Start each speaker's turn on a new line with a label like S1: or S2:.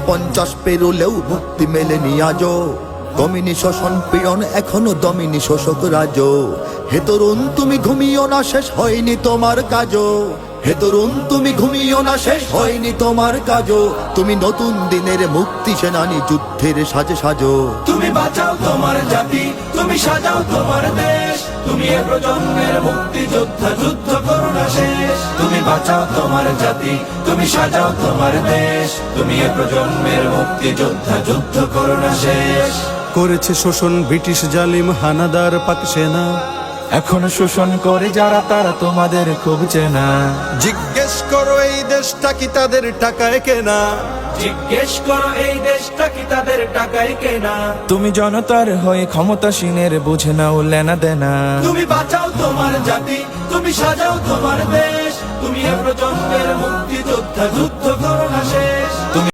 S1: 50 পেরোলেও মুক্তি মেলেনি আজও। দমিনী শোষণ পীড়ন এখনো দমিনী শোষক রাজ। হে তরুণ তুমি ঘুমিও না, শেষ হয়নি তোমার কাজও। হে তরুণ তুমি ঘুমিও না, শেষ হয়নি তোমার কাজও। তুমি নতুন দিনের মুক্তি সেনানী, যুদ্ধের সাজে সাজো।
S2: তুমি বাঁচাও তোমার জাতি, তুমি সাজাও তোমার দেশ। তুমি এ প্রজন্মের মুক্তি যোদ্ধা, যুদ্ধ করো না শেষ। তুমি বাঁচাও তোমার জাতি, তুমি সাজাও তোমার দেশ। তুমি এ প্রজন্মের মুক্তি যোদ্ধা, যুদ্ধ করো না শেষ।
S3: করেছে শোষণ ব্রিটিশ জালিম হানাদার পাক সেনা।
S2: এখনো শোষণ করে যারা, তারা তোমাদের খুব চেনা।
S3: জিজ্ঞেস করো এই দেশটা কি তাদের টাকায় কেনা।
S2: জিজ্ঞেস করো এই দেশটা কি তাদের টাকায় কেনা। তুমি জনতার হয়ে ক্ষমতাসীনের বুঝে নাও লেনা দেনা। তুমি বাঁচাও তোমার জাতি, তুমি সাজাও তোমার দেশ। তুমি এ প্রজন্মের মুক্তি যোদ্ধা, যুদ্ধ করো না শেষ। তুমি